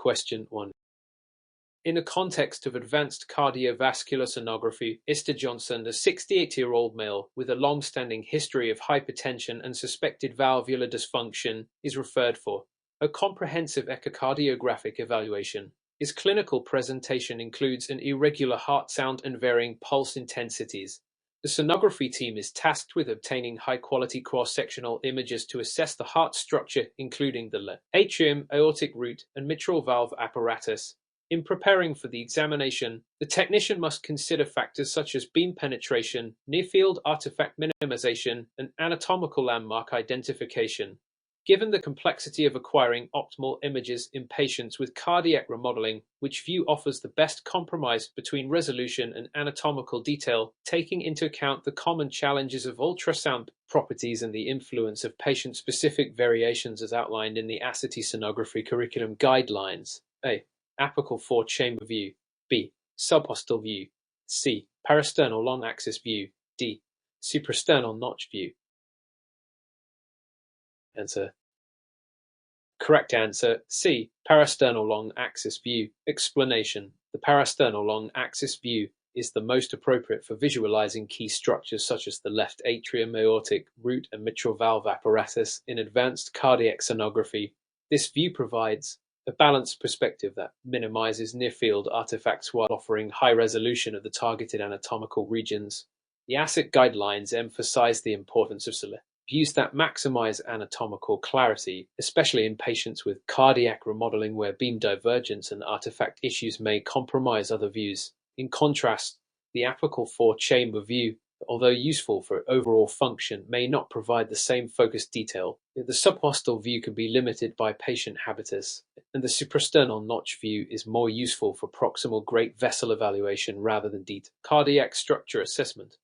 Question 1. In the context of advanced cardiovascular sonography, Mr. Johnson, a 68-year-old male with a long-standing history of hypertension and suspected valvular dysfunction, is referred for a comprehensive echocardiographic evaluation. His clinical presentation includes an irregular heart sound and varying pulse intensities. The sonography team is tasked with obtaining high-quality cross-sectional images to assess the heart structure, including the left atrium, aortic root, and mitral valve apparatus. In preparing for the examination, the technician must consider factors such as beam penetration, near-field artifact minimization, and anatomical landmark identification. Given the complexity of acquiring optimal images in patients with cardiac remodeling, which view offers the best compromise between resolution and anatomical detail, taking into account the common challenges of ultrasound properties and the influence of patient-specific variations as outlined in the ASRT sonography curriculum guidelines? A. Apical four-chamber view. B. Subpostal view. C. Parasternal long-axis view. D. Suprasternal notch view. Answer. Correct answer, C. Parasternal long-axis view. Explanation. The parasternal long-axis view is the most appropriate for visualizing key structures such as the left atrium, aortic root, and mitral valve apparatus in advanced cardiac sonography. This view provides a balanced perspective that minimizes near-field artifacts while offering high resolution of the targeted anatomical regions. The ASRT guidelines emphasize the importance of views that maximize anatomical clarity, especially in patients with cardiac remodeling where beam divergence and artifact issues may compromise other views. In contrast, the apical four-chamber view, although useful for overall function, may not provide the same focused detail. The subpostal view can be limited by patient habitus, and the suprasternal notch view is more useful for proximal great vessel evaluation rather than detailed cardiac structure assessment.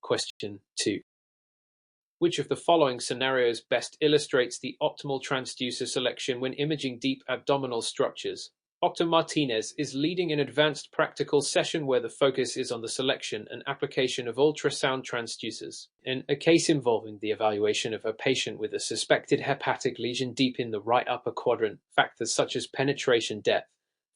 Question 2. Which of the following scenarios best illustrates the optimal transducer selection when imaging deep abdominal structures? Dr. Martinez is leading an advanced practical session where the focus is on the selection and application of ultrasound transducers. In a case involving the evaluation of a patient with a suspected hepatic lesion deep in the right upper quadrant, factors such as penetration depth,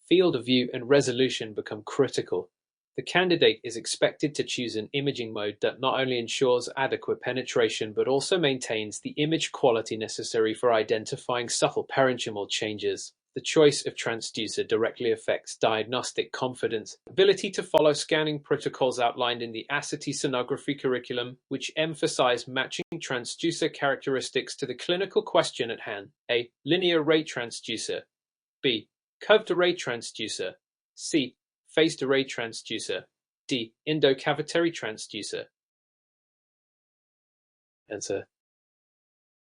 field of view, and resolution become critical. The candidate is expected to choose an imaging mode that not only ensures adequate penetration but also maintains the image quality necessary for identifying subtle parenchymal changes. The choice of transducer directly affects diagnostic confidence, ability to follow scanning protocols outlined in the ASRT sonography curriculum, which emphasize matching transducer characteristics to the clinical question at hand. A. Linear array transducer. B. Curved array transducer. C. Phased array transducer. D. Endocavitary transducer. Answer.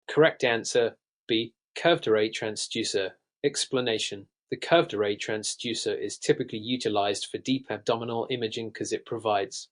Correct answer, B. Curved array transducer. Explanation. The curved array transducer is typically utilized for deep abdominal imaging because it provides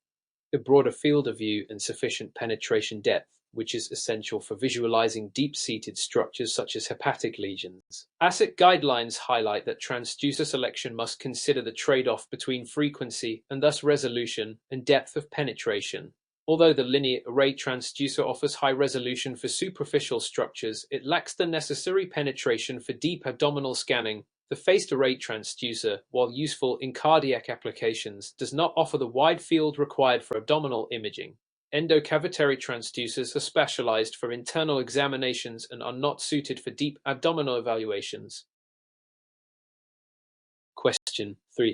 a broader field of view and sufficient penetration depth, which is essential for visualizing deep-seated structures such as hepatic lesions. ASRT guidelines highlight that transducer selection must consider the trade-off between frequency, and thus resolution, and depth of penetration. Although the linear array transducer offers high resolution for superficial structures, it lacks the necessary penetration for deep abdominal scanning. The phased array transducer, while useful in cardiac applications, does not offer the wide field required for abdominal imaging. Endocavitary transducers are specialized for internal examinations and are not suited for deep abdominal evaluations. Question 3.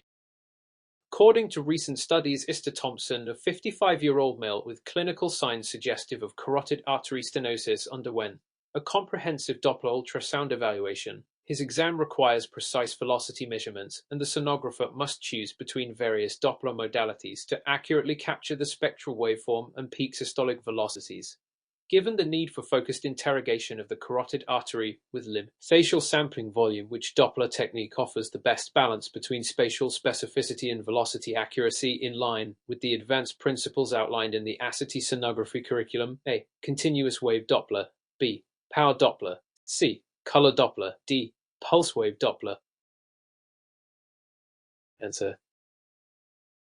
According to recent studies, Mr. Thompson, a 55-year-old male with clinical signs suggestive of carotid artery stenosis, underwent a comprehensive Doppler ultrasound evaluation. His exam requires precise velocity measurements, and the sonographer must choose between various Doppler modalities to accurately capture the spectral waveform and peak systolic velocities. Given the need for focused interrogation of the carotid artery with facial sampling volume, which Doppler technique offers the best balance between spatial specificity and velocity accuracy in line with the advanced principles outlined in the ASRT sonography curriculum. A. Continuous wave Doppler. B. Power Doppler. C. Color Doppler. D. Pulse wave Doppler. Answer.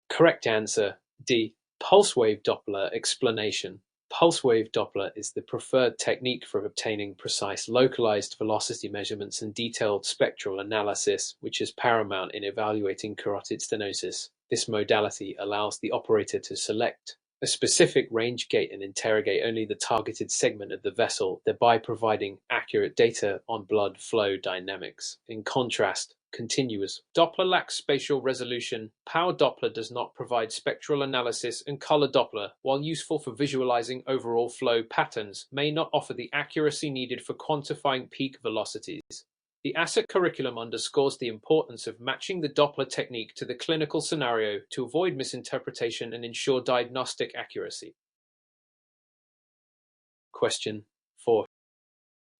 Correct answer, D. Pulse wave Doppler. Explanation. Pulse wave Doppler is the preferred technique for obtaining precise localized velocity measurements and detailed spectral analysis, which is paramount in evaluating carotid stenosis. This modality allows the operator to select a specific range gate and interrogate only the targeted segment of the vessel, thereby providing accurate data on blood flow dynamics. In contrast, continuous Doppler lacks spatial resolution. Power Doppler does not provide spectral analysis, and color Doppler, while useful for visualizing overall flow patterns, may not offer the accuracy needed for quantifying peak velocities. The ASRT curriculum underscores the importance of matching the Doppler technique to the clinical scenario to avoid misinterpretation and ensure diagnostic accuracy. Question 4.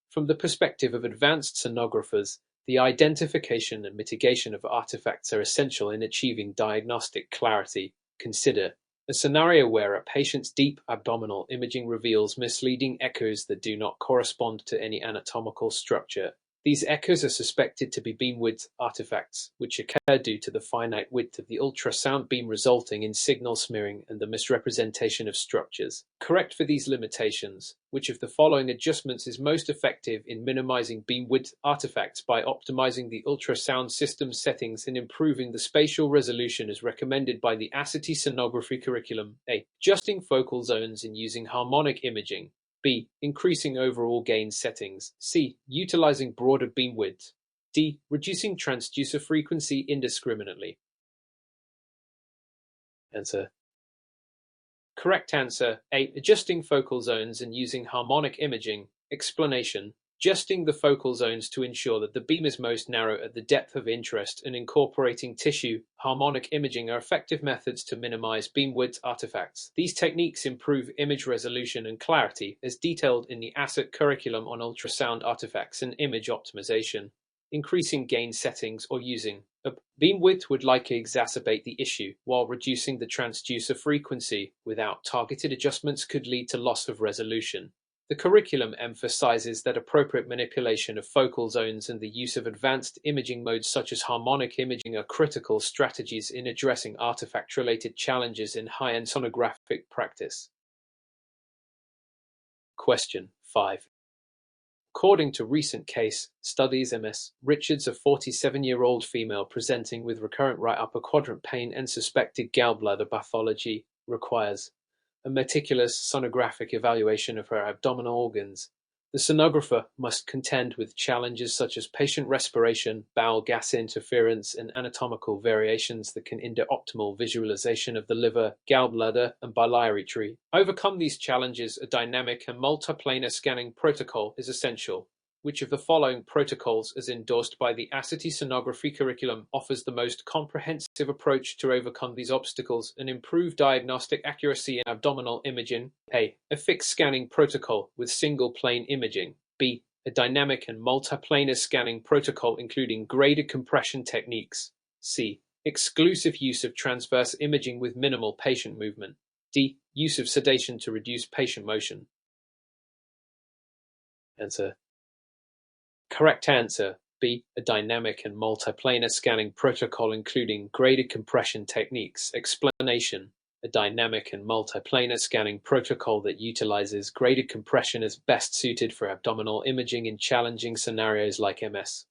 From the perspective of advanced sonographers, the identification and mitigation of artifacts are essential in achieving diagnostic clarity. Consider a scenario where a patient's deep abdominal imaging reveals misleading echoes that do not correspond to any anatomical structure. These echoes are suspected to be beam width artifacts, which occur due to the finite width of the ultrasound beam, resulting in signal smearing and the misrepresentation of structures. Correct for these limitations. Which of the following adjustments is most effective in minimizing beam width artifacts by optimizing the ultrasound system settings and improving the spatial resolution as recommended by the ASRT sonography curriculum? A. Adjusting focal zones and using harmonic imaging. B. Increasing overall gain settings. C. Utilizing broader beam width. D. Reducing transducer frequency indiscriminately. Answer. Correct answer. A. Adjusting focal zones and using harmonic imaging. Explanation. Adjusting the focal zones to ensure that the beam is most narrow at the depth of interest and incorporating tissue harmonic imaging are effective methods to minimize beam width artifacts. These techniques improve image resolution and clarity, as detailed in the ASRT curriculum on ultrasound artifacts and image optimization. Increasing gain settings or using a beam width would likely exacerbate the issue, while reducing the transducer frequency without targeted adjustments could lead to loss of resolution. The curriculum emphasizes that appropriate manipulation of focal zones and the use of advanced imaging modes such as harmonic imaging are critical strategies in addressing artifact-related challenges in high-end sonographic practice. Question 5. According to recent case studies, Ms. Richards, a 47-year-old female presenting with recurrent right upper quadrant pain and suspected gallbladder pathology, requires a meticulous sonographic evaluation of her abdominal organs. The sonographer must contend with challenges such as patient respiration, bowel gas interference, and anatomical variations that can hinder optimal visualization of the liver, gallbladder, and biliary tree. To overcome these challenges, a dynamic and multiplanar scanning protocol is essential. Which of the following protocols, as endorsed by the ASRT sonography curriculum, offers the most comprehensive approach to overcome these obstacles and improve diagnostic accuracy in abdominal imaging? A. A fixed scanning protocol with single plane imaging. B. A dynamic and multiplanar scanning protocol including graded compression techniques. C. Exclusive use of transverse imaging with minimal patient movement. D. Use of sedation to reduce patient motion. Answer. Correct answer. B. A dynamic and multiplanar scanning protocol including graded compression techniques. Explanation. A dynamic and multiplanar scanning protocol that utilizes graded compression is best suited for abdominal imaging in challenging scenarios like Ms.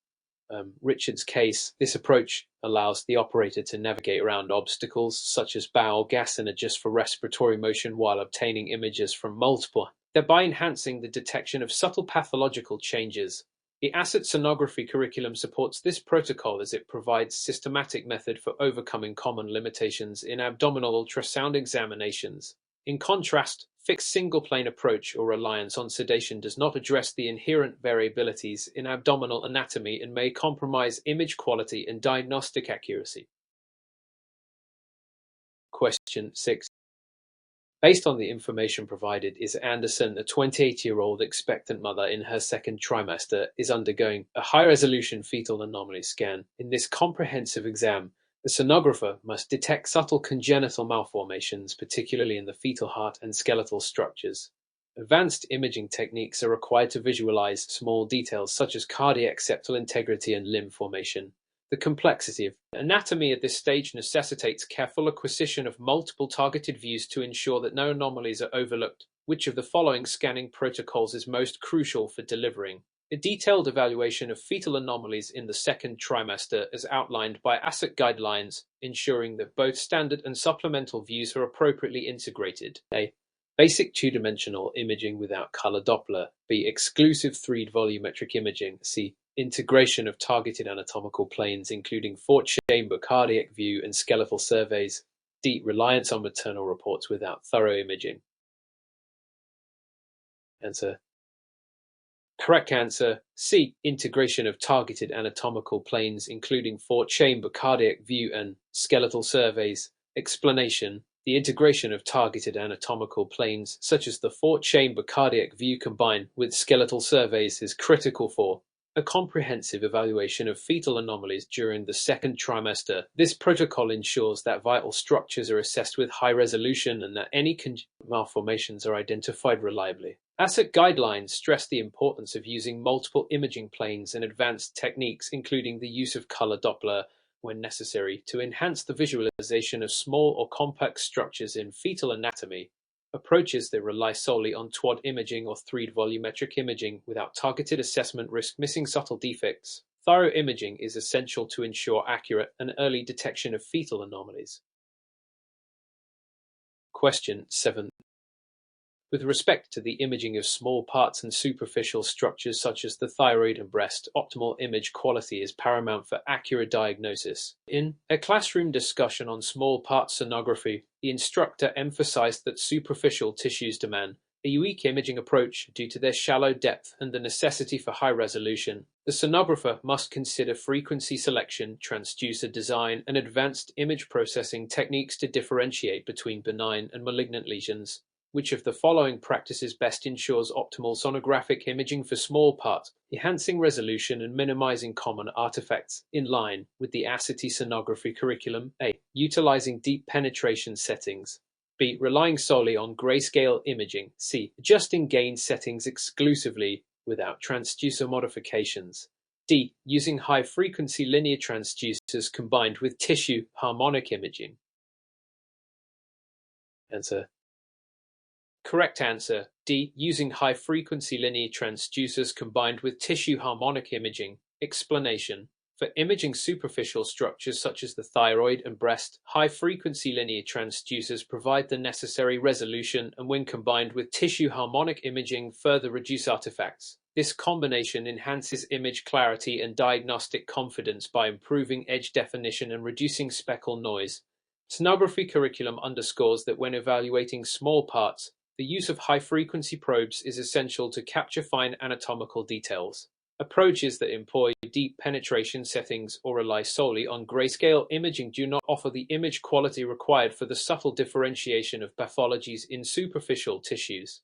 Richards' case. This approach allows the operator to navigate around obstacles such as bowel gas and adjust for respiratory motion while obtaining images from multiple, thereby enhancing the detection of subtle pathological changes. The ASRT sonography curriculum supports this protocol as it provides a systematic method for overcoming common limitations in abdominal ultrasound examinations. In contrast, fixed single-plane approach or reliance on sedation does not address the inherent variabilities in abdominal anatomy and may compromise image quality and diagnostic accuracy. Question 6. Based on the information provided, is Anderson, a 28-year-old expectant mother in her second trimester, is undergoing a high-resolution fetal anomaly scan. In this comprehensive exam, the sonographer must detect subtle congenital malformations, particularly in the fetal heart and skeletal structures. Advanced imaging techniques are required to visualize small details such as cardiac septal integrity and limb formation. The complexity of anatomy at this stage necessitates careful acquisition of multiple targeted views to ensure that no anomalies are overlooked. which of the following scanning protocols is most crucial for delivering a detailed evaluation of fetal anomalies in the second trimester as outlined by ASRT guidelines, ensuring that both standard and supplemental views are appropriately integrated? A. Basic two-dimensional imaging without color Doppler. B. Exclusive 3D volumetric imaging. C. Integration of targeted anatomical planes, including four-chamber cardiac view and skeletal surveys. D. Reliance on maternal reports without thorough imaging. Answer. Correct answer. C. Integration of targeted anatomical planes, including four-chamber cardiac view and skeletal surveys. Explanation. The integration of targeted anatomical planes, such as the four-chamber cardiac view combined with skeletal surveys, is critical for a comprehensive evaluation of fetal anomalies during the second trimester. This protocol ensures that vital structures are assessed with high resolution and that any malformations are identified reliably. ASRT guidelines stress the importance of using multiple imaging planes and advanced techniques, including the use of color Doppler, when necessary, to enhance the visualization of small or complex structures in fetal anatomy. Approaches that rely solely on TWAD imaging or 3D volumetric imaging without targeted assessment risk missing subtle defects. Thorough imaging is essential to ensure accurate and early detection of fetal anomalies. Question 7. With respect to the imaging of small parts and superficial structures such as the thyroid and breast, optimal image quality is paramount for accurate diagnosis. In a classroom discussion on small part sonography, the instructor emphasized that superficial tissues demand a unique imaging approach due to their shallow depth and the necessity for high resolution. The sonographer must consider frequency selection, transducer design, and advanced image processing techniques to differentiate between benign and malignant lesions. Which of the following practices best ensures optimal sonographic imaging for small parts, enhancing resolution and minimizing common artifacts, in line with the ASRT sonography curriculum? A. Utilizing deep penetration settings. B. Relying solely on grayscale imaging. C. Adjusting gain settings exclusively without transducer modifications. D. Using high-frequency linear transducers combined with tissue harmonic imaging. Answer. Correct answer. D. Using high-frequency linear transducers combined with tissue harmonic imaging. Explanation. For imaging superficial structures such as the thyroid and breast, high-frequency linear transducers provide the necessary resolution and when combined with tissue harmonic imaging further reduce artifacts. This combination enhances image clarity and diagnostic confidence by improving edge definition and reducing speckle noise. Sonography curriculum underscores that when evaluating small parts, the use of high-frequency probes is essential to capture fine anatomical details. Approaches that employ deep penetration settings or rely solely on grayscale imaging do not offer the image quality required for the subtle differentiation of pathologies in superficial tissues.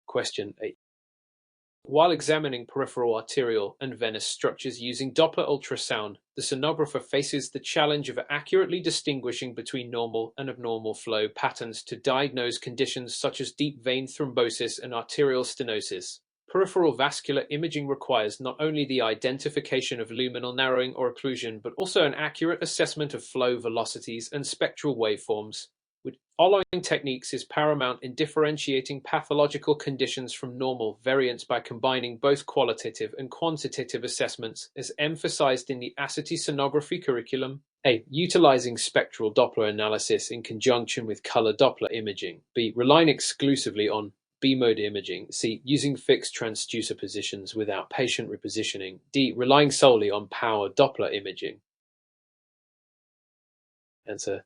Question 8. While examining peripheral arterial and venous structures using Doppler ultrasound, the sonographer faces the challenge of accurately distinguishing between normal and abnormal flow patterns to diagnose conditions such as deep vein thrombosis and arterial stenosis. Peripheral vascular imaging requires not only the identification of luminal narrowing or occlusion, but also an accurate assessment of flow velocities and spectral waveforms. With following techniques is paramount in differentiating pathological conditions from normal variants by combining both qualitative and quantitative assessments, as emphasized in the ASRT sonography curriculum. A. Utilizing spectral Doppler analysis in conjunction with color Doppler imaging. B. Relying exclusively on B-mode imaging. C. Using fixed transducer positions without patient repositioning. D. Relying solely on power Doppler imaging. Answer.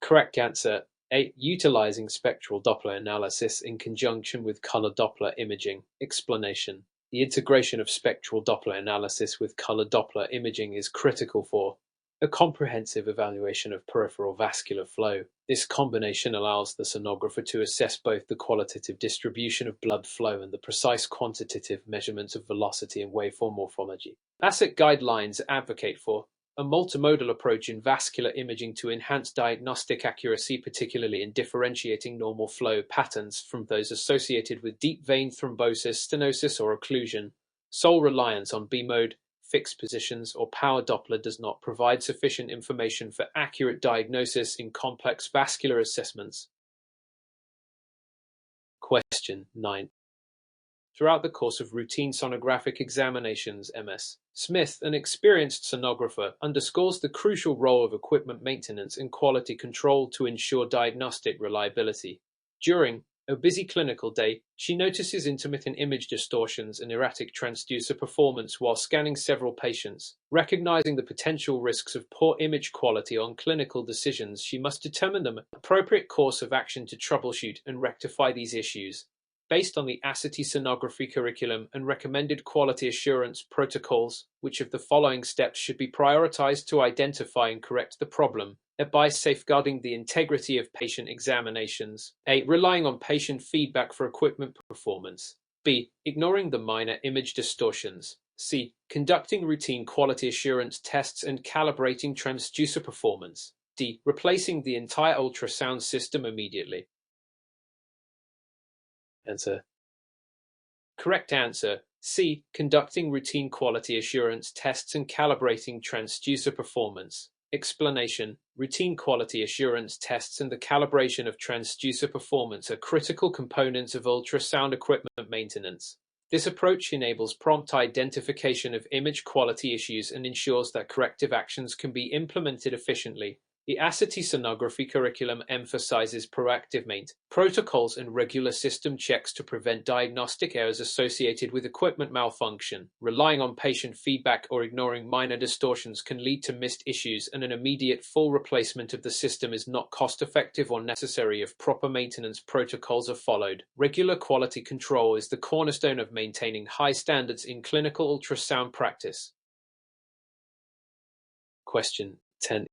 Correct answer. A. Utilizing spectral Doppler analysis in conjunction with color Doppler imaging. Explanation. The integration of spectral Doppler analysis with color Doppler imaging is critical for a comprehensive evaluation of peripheral vascular flow. This combination allows the sonographer to assess both the qualitative distribution of blood flow and the precise quantitative measurements of velocity and waveform morphology. ASRT guidelines advocate for a multimodal approach in vascular imaging to enhance diagnostic accuracy, particularly in differentiating normal flow patterns from those associated with deep vein thrombosis, stenosis, or occlusion. Sole reliance on B-mode, fixed positions, or power Doppler does not provide sufficient information for accurate diagnosis in complex vascular assessments. Question 9. Throughout the course of routine sonographic examinations, Ms. Smith, an experienced sonographer, underscores the crucial role of equipment maintenance and quality control to ensure diagnostic reliability. During a busy clinical day, she notices intermittent image distortions and erratic transducer performance while scanning several patients. Recognizing the potential risks of poor image quality on clinical decisions, she must determine the appropriate course of action to troubleshoot and rectify these issues. Based on the ASRT sonography curriculum and recommended quality assurance protocols, which of the following steps should be prioritized to identify and correct the problem? By safeguarding the integrity of patient examinations. A. Relying on patient feedback for equipment performance. B. Ignoring the minor image distortions. C. Conducting routine quality assurance tests and calibrating transducer performance. D. Replacing the entire ultrasound system immediately. Answer. Correct answer. C. Conducting routine quality assurance tests and calibrating transducer performance. Explanation. Routine quality assurance tests and the calibration of transducer performance are critical components of ultrasound equipment maintenance. This approach enables prompt identification of image quality issues and ensures that corrective actions can be implemented efficiently. The ASRT sonography curriculum emphasizes proactive maintenance protocols and regular system checks to prevent diagnostic errors associated with equipment malfunction. Relying on patient feedback or ignoring minor distortions can lead to missed issues, and an immediate full replacement of the system is not cost-effective or necessary if proper maintenance protocols are followed. Regular quality control is the cornerstone of maintaining high standards in clinical ultrasound practice. Question 10.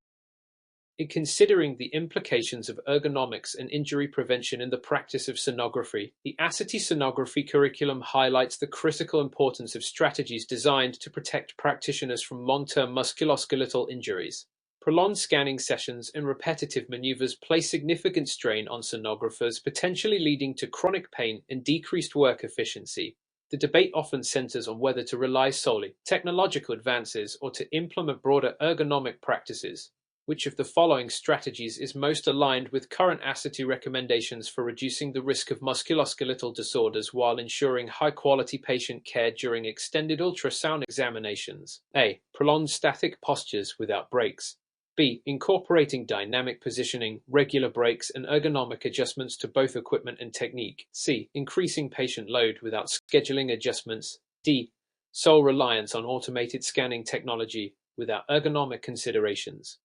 In considering the implications of ergonomics and injury prevention in the practice of sonography, the ASRT sonography curriculum highlights the critical importance of strategies designed to protect practitioners from long-term musculoskeletal injuries. Prolonged scanning sessions and repetitive maneuvers place significant strain on sonographers, potentially leading to chronic pain and decreased work efficiency. The debate often centers on whether to rely solely on technological advances or to implement broader ergonomic practices. Which of the following strategies is most aligned with current ASRT recommendations for reducing the risk of musculoskeletal disorders while ensuring high-quality patient care during extended ultrasound examinations? A. Prolonged static postures without breaks. B. Incorporating dynamic positioning, regular breaks, and ergonomic adjustments to both equipment and technique. C. Increasing patient load without scheduling adjustments. D. Sole reliance on automated scanning technology without ergonomic considerations.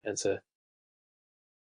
Answer.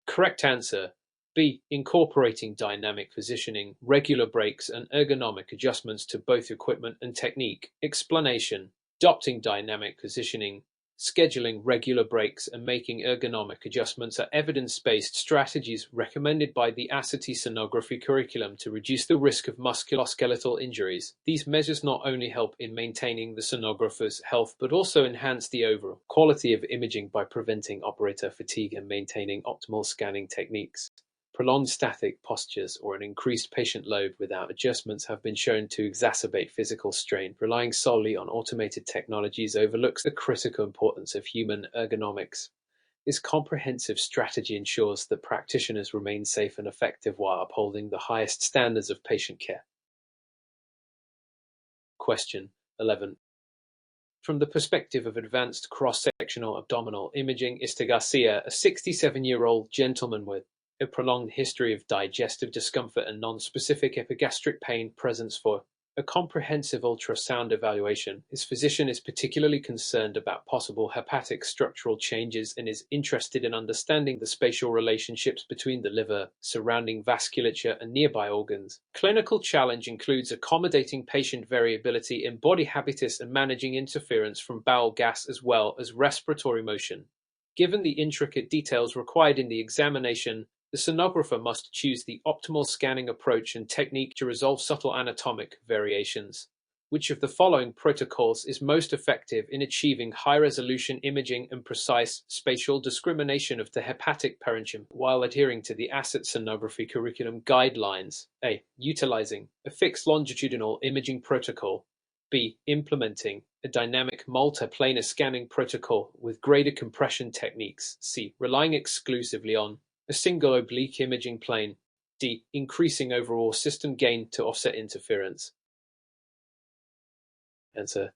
Correct answer. B. Incorporating dynamic positioning, regular breaks, and ergonomic adjustments to both equipment and technique. Explanation. Adopting dynamic positioning, scheduling regular breaks, and making ergonomic adjustments are evidence-based strategies recommended by the ASRT sonography curriculum to reduce the risk of musculoskeletal injuries. These measures not only help in maintaining the sonographer's health but also enhance the overall quality of imaging by preventing operator fatigue and maintaining optimal scanning techniques. Prolonged static postures or an increased patient load without adjustments have been shown to exacerbate physical strain. Relying solely on automated technologies overlooks the critical importance of human ergonomics. This comprehensive strategy ensures that practitioners remain safe and effective while upholding the highest standards of patient care. Question 11. From the perspective of advanced cross-sectional abdominal imaging, Mr. Garcia, a 67-year-old gentleman with a prolonged history of digestive discomfort and non-specific epigastric pain presents for a comprehensive ultrasound evaluation. His physician is particularly concerned about possible hepatic structural changes and is interested in understanding the spatial relationships between the liver, surrounding vasculature, and nearby organs. Clinical challenge includes accommodating patient variability in body habitus and managing interference from bowel gas as well as respiratory motion. Given the intricate details required in the examination, the sonographer must choose the optimal scanning approach and technique to resolve subtle anatomic variations. Which of the following protocols is most effective in achieving high-resolution imaging and precise spatial discrimination of the hepatic parenchyma while adhering to the ASRT sonography curriculum guidelines? A. Utilizing a fixed longitudinal imaging protocol. B. Implementing a dynamic multiplanar scanning protocol with graded compression techniques. C. Relying exclusively on a single oblique imaging plane. D. Increasing overall system gain to offset interference. Answer.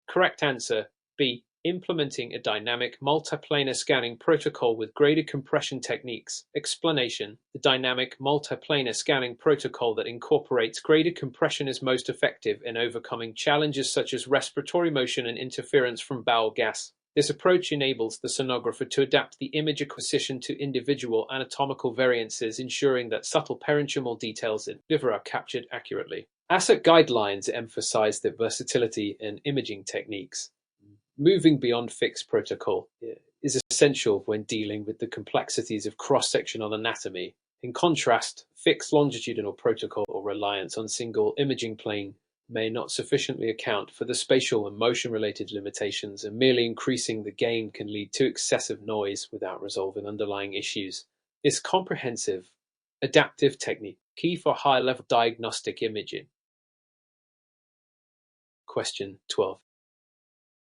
Correct answer. B. Implementing a dynamic multiplanar scanning protocol with graded compression techniques. Explanation. The dynamic multiplanar scanning protocol that incorporates graded compression is most effective in overcoming challenges such as respiratory motion and interference from bowel gas. This approach enables the sonographer to adapt the image acquisition to individual anatomical variances, ensuring that subtle parenchymal details in the liver are captured accurately. ASRT guidelines emphasize the versatility in imaging techniques. Moving beyond fixed protocol is essential when dealing with the complexities of cross-sectional anatomy. In contrast, fixed longitudinal protocol or reliance on single imaging plane may not sufficiently account for the spatial and motion-related limitations, and merely increasing the gain can lead to excessive noise without resolving underlying issues. This comprehensive, adaptive technique key for high-level diagnostic imaging. Question 12.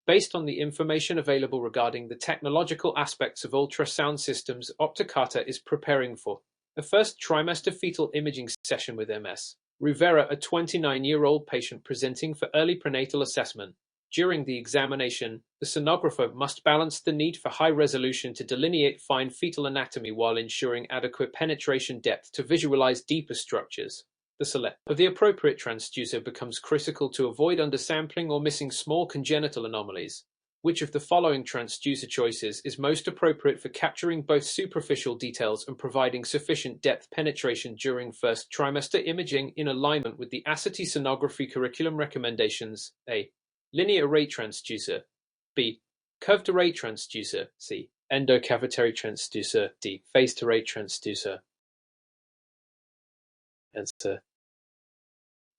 Based on the information available regarding the technological aspects of ultrasound systems, Opticata is preparing for a first trimester fetal imaging session with MS. Rivera, a 29-year-old patient presenting for early prenatal assessment. During the examination, the sonographer must balance the need for high resolution to delineate fine fetal anatomy while ensuring adequate penetration depth to visualize deeper structures. The selection of the appropriate transducer becomes critical to avoid undersampling or missing small congenital anomalies. Which of the following transducer choices is most appropriate for capturing both superficial details and providing sufficient depth penetration during first trimester imaging in alignment with the ASRT sonography curriculum recommendations? A. Linear array transducer. B. Curved array transducer. C. Endocavitary transducer. D. Phased array transducer. Answer.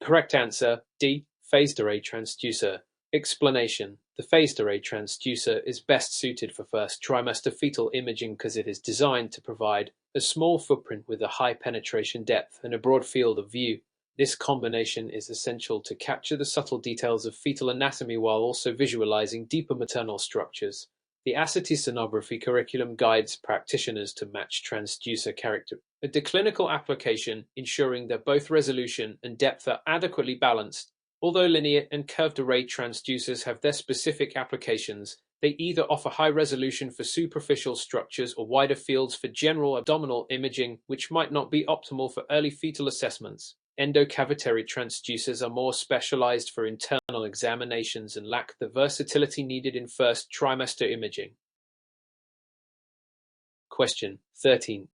Correct answer. D. Phased array transducer. Explanation. The phased array transducer is best suited for first trimester fetal imaging because it is designed to provide a small footprint with a high penetration depth and a broad field of view. This combination is essential to capture the subtle details of fetal anatomy while also visualizing deeper maternal structures. The ASRT sonography curriculum guides practitioners to match transducer character. The clinical application, ensuring that both resolution and depth are adequately balanced. Although linear and curved array transducers have their specific applications, they either offer high resolution for superficial structures or wider fields for general abdominal imaging, which might not be optimal for early fetal assessments. Endocavitary transducers are more specialized for internal examinations and lack the versatility needed in first trimester imaging. Question 13.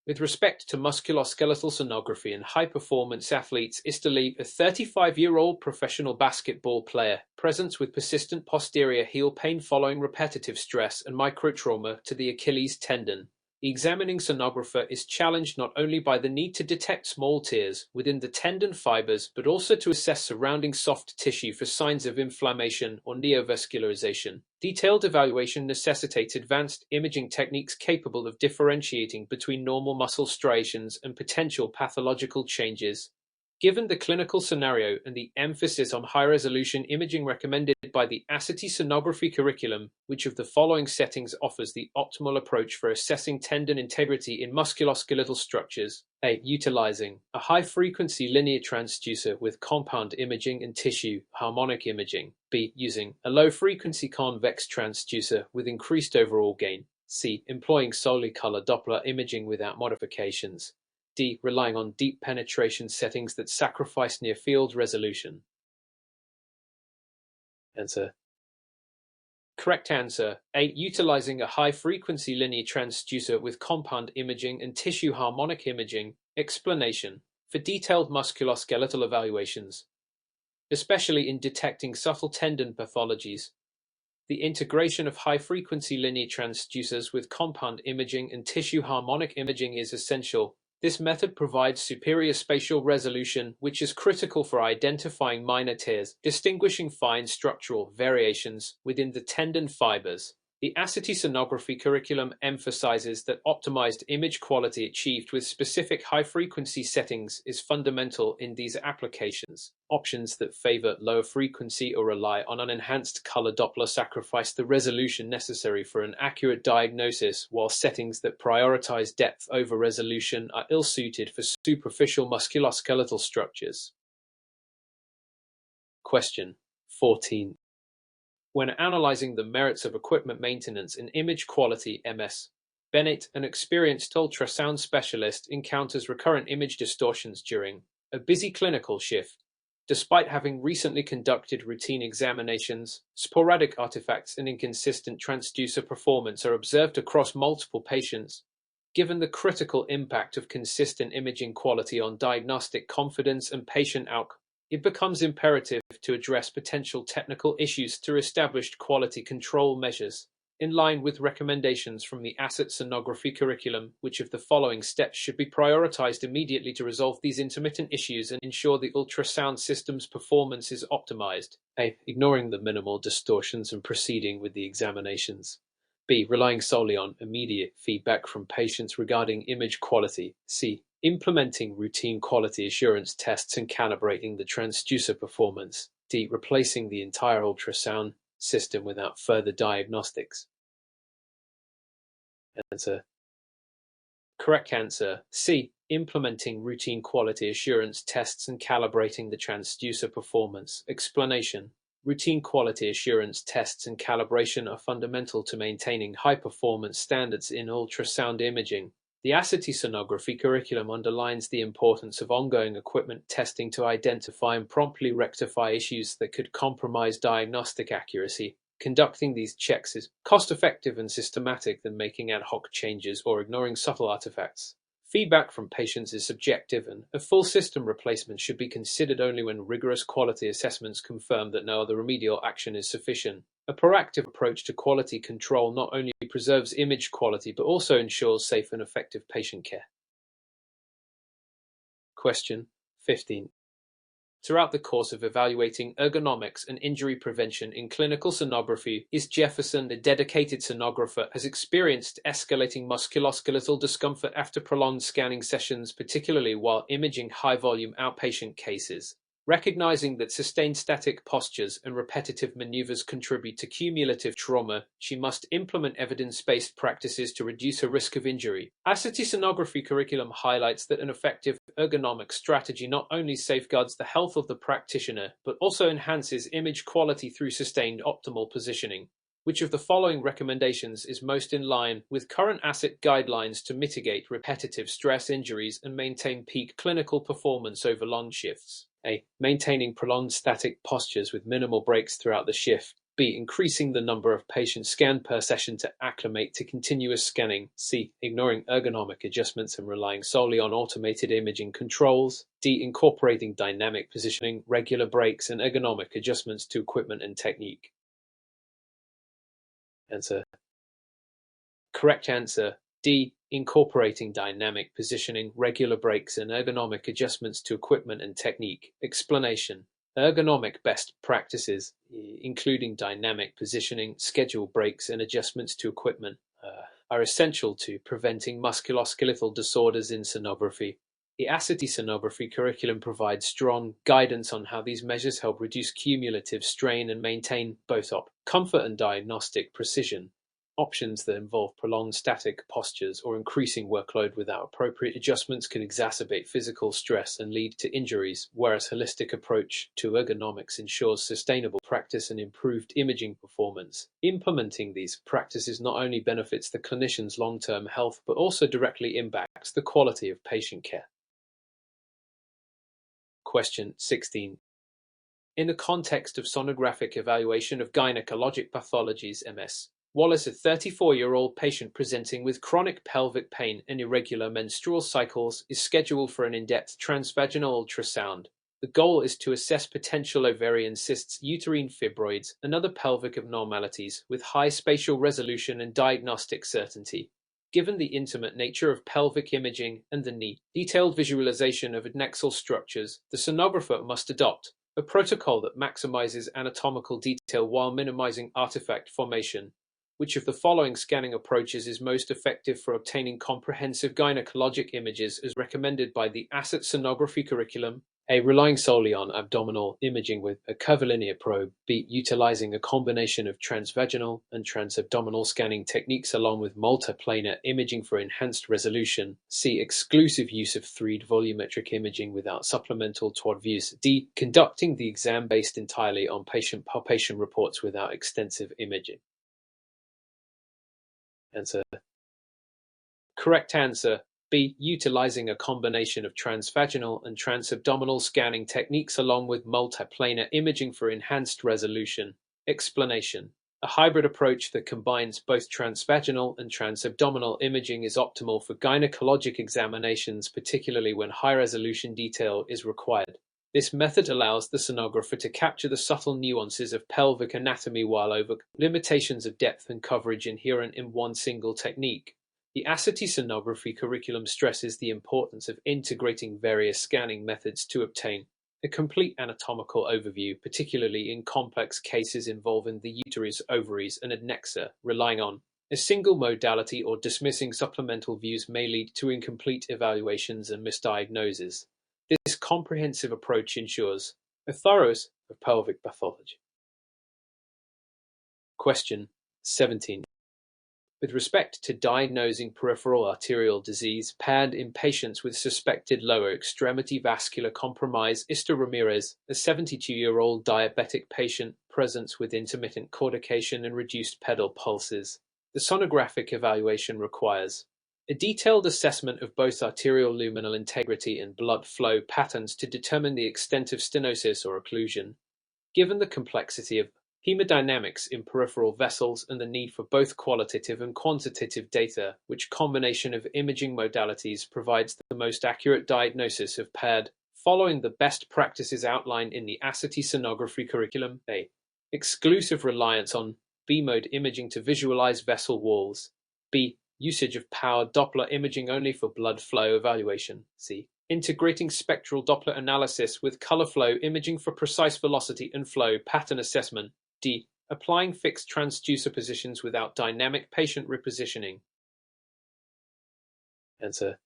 With respect to musculoskeletal sonography in high-performance athletes is to leave a 35-year-old professional basketball player presents with persistent posterior heel pain following repetitive stress and microtrauma to the Achilles tendon. The examining sonographer is challenged not only by the need to detect small tears within the tendon fibers, but also to assess surrounding soft tissue for signs of inflammation or neovascularization. Detailed evaluation necessitates advanced imaging techniques capable of differentiating between normal muscle striations and potential pathological changes. Given the clinical scenario and the emphasis on high-resolution imaging recommended by the ASRT sonography curriculum, which of the following settings offers the optimal approach for assessing tendon integrity in musculoskeletal structures? A. Utilizing a high-frequency linear transducer with compound imaging and tissue harmonic imaging. B. Using a low-frequency convex transducer with increased overall gain. C. Employing solely color Doppler imaging without modifications. D. Relying on deep penetration settings that sacrifice near-field resolution. Answer. Correct answer. A. Utilizing a high-frequency linear transducer with compound imaging and tissue harmonic imaging. Explanation. For detailed musculoskeletal evaluations, especially in detecting subtle tendon pathologies, the integration of high-frequency linear transducers with compound imaging and tissue harmonic imaging is essential. This method provides superior spatial resolution, which is critical for identifying minor tears, distinguishing fine structural variations within the tendon fibers. The ASRT sonography curriculum emphasizes that optimized image quality achieved with specific high-frequency settings is fundamental in these applications. Options that favor lower frequency or rely on an enhanced color Doppler sacrifice the resolution necessary for an accurate diagnosis, while settings that prioritize depth over resolution are ill-suited for superficial musculoskeletal structures. Question 14. When analyzing the merits of equipment maintenance in image quality MS, Bennett, an experienced ultrasound specialist, encounters recurrent image distortions during a busy clinical shift. Despite having recently conducted routine examinations, sporadic artifacts and inconsistent transducer performance are observed across multiple patients. Given the critical impact of consistent imaging quality on diagnostic confidence and patient outcome, it becomes imperative to address potential technical issues through established quality control measures. In line with recommendations from the ASRT sonography curriculum, which of the following steps should be prioritized immediately to resolve these intermittent issues and ensure the ultrasound system's performance is optimized? A. Ignoring the minimal distortions and proceeding with the examinations. B. Relying solely on immediate feedback from patients regarding image quality. C. Implementing routine quality assurance tests and calibrating the transducer performance. D. Replacing the entire ultrasound system without further diagnostics. Answer. Correct answer. C. Implementing routine quality assurance tests and calibrating the transducer performance. Explanation. Routine quality assurance tests and calibration are fundamental to maintaining high-performance standards in ultrasound imaging. The ASRT sonography curriculum underlines the importance of ongoing equipment testing to identify and promptly rectify issues that could compromise diagnostic accuracy. Conducting these checks is cost-effective and systematic than making ad hoc changes or ignoring subtle artifacts. Feedback from patients is subjective, and a full system replacement should be considered only when rigorous quality assessments confirm that no other remedial action is sufficient. A proactive approach to quality control not only preserves image quality but also ensures safe and effective patient care. Question 15. Throughout the course of evaluating ergonomics and injury prevention in clinical sonography, is Jefferson, a dedicated sonographer, has experienced escalating musculoskeletal discomfort after prolonged scanning sessions, particularly while imaging high-volume outpatient cases. Recognizing that sustained static postures and repetitive maneuvers contribute to cumulative trauma, she must implement evidence-based practices to reduce her risk of injury. ASRT sonography curriculum highlights that an effective ergonomic strategy not only safeguards the health of the practitioner, but also enhances image quality through sustained optimal positioning. Which of the following recommendations is most in line with current ASRT guidelines to mitigate repetitive stress injuries and maintain peak clinical performance over long shifts? A. Maintaining prolonged static postures with minimal breaks throughout the shift. B. Increasing the number of patients scanned per session to acclimate to continuous scanning. C. Ignoring ergonomic adjustments and relying solely on automated imaging controls. D. Incorporating dynamic positioning, regular breaks, and ergonomic adjustments to equipment and technique. Answer. Correct answer. D. Incorporating dynamic positioning, regular breaks, and ergonomic adjustments to equipment and technique. Explanation. Ergonomic best practices, including dynamic positioning, schedule breaks, and adjustments to equipment, are essential to preventing musculoskeletal disorders in sonography. The ASRT sonography curriculum provides strong guidance on how these measures help reduce cumulative strain and maintain both comfort and diagnostic precision. Options that involve prolonged static postures or increasing workload without appropriate adjustments can exacerbate physical stress and lead to injuries, whereas a holistic approach to ergonomics ensures sustainable practice and improved imaging performance. Implementing these practices not only benefits the clinician's long-term health, but also directly impacts the quality of patient care. Question 16. In the context of sonographic evaluation of gynecologic pathologies (MS), Wallace, a 34-year-old patient presenting with chronic pelvic pain and irregular menstrual cycles, is scheduled for an in-depth transvaginal ultrasound. The goal is to assess potential ovarian cysts, uterine fibroids, and other pelvic abnormalities with high spatial resolution and diagnostic certainty. Given the intimate nature of pelvic imaging and the detailed visualization of adnexal structures, the sonographer must adopt a protocol that maximizes anatomical detail while minimizing artifact formation. Which of the following scanning approaches is most effective for obtaining comprehensive gynecologic images as recommended by the ASRT sonography curriculum? A. Relying solely on abdominal imaging with a curvilinear probe. B. Utilizing a combination of transvaginal and transabdominal scanning techniques along with multiplanar imaging for enhanced resolution. C. Exclusive use of 3D volumetric imaging without supplemental TWAD views. D. Conducting the exam based entirely on patient palpation reports without extensive imaging. Answer. Correct answer. B. Utilizing a combination of transvaginal and transabdominal scanning techniques along with multiplanar imaging for enhanced resolution. Explanation. A hybrid approach that combines both transvaginal and transabdominal imaging is optimal for gynecologic examinations, particularly when high-resolution detail is required. This method allows the sonographer to capture the subtle nuances of pelvic anatomy while overcoming limitations of depth and coverage inherent in one single technique. The ASRT sonography curriculum stresses the importance of integrating various scanning methods to obtain a complete anatomical overview, particularly in complex cases involving the uterus, ovaries, and adnexa. Relying on a single modality or dismissing supplemental views may lead to incomplete evaluations and misdiagnoses. This comprehensive approach ensures a thorough of pelvic pathology. Question 17. With respect to diagnosing peripheral arterial disease (PAD) in patients with suspected lower extremity vascular compromise, Mr. Ramirez, a 72-year-old diabetic patient, presents with intermittent claudication and reduced pedal pulses. The sonographic evaluation requires a detailed assessment of both arterial luminal integrity and blood flow patterns to determine the extent of stenosis or occlusion. Given the complexity of hemodynamics in peripheral vessels and the need for both qualitative and quantitative data, which combination of imaging modalities provides the most accurate diagnosis of PAD, following the best practices outlined in the ASRT sonography curriculum. A. Exclusive reliance on B-mode imaging to visualize vessel walls. B. Usage of powered Doppler imaging only for blood flow evaluation. C. Integrating spectral Doppler analysis with color flow imaging for precise velocity and flow pattern assessment. D. Applying fixed transducer positions without dynamic patient repositioning. Answer.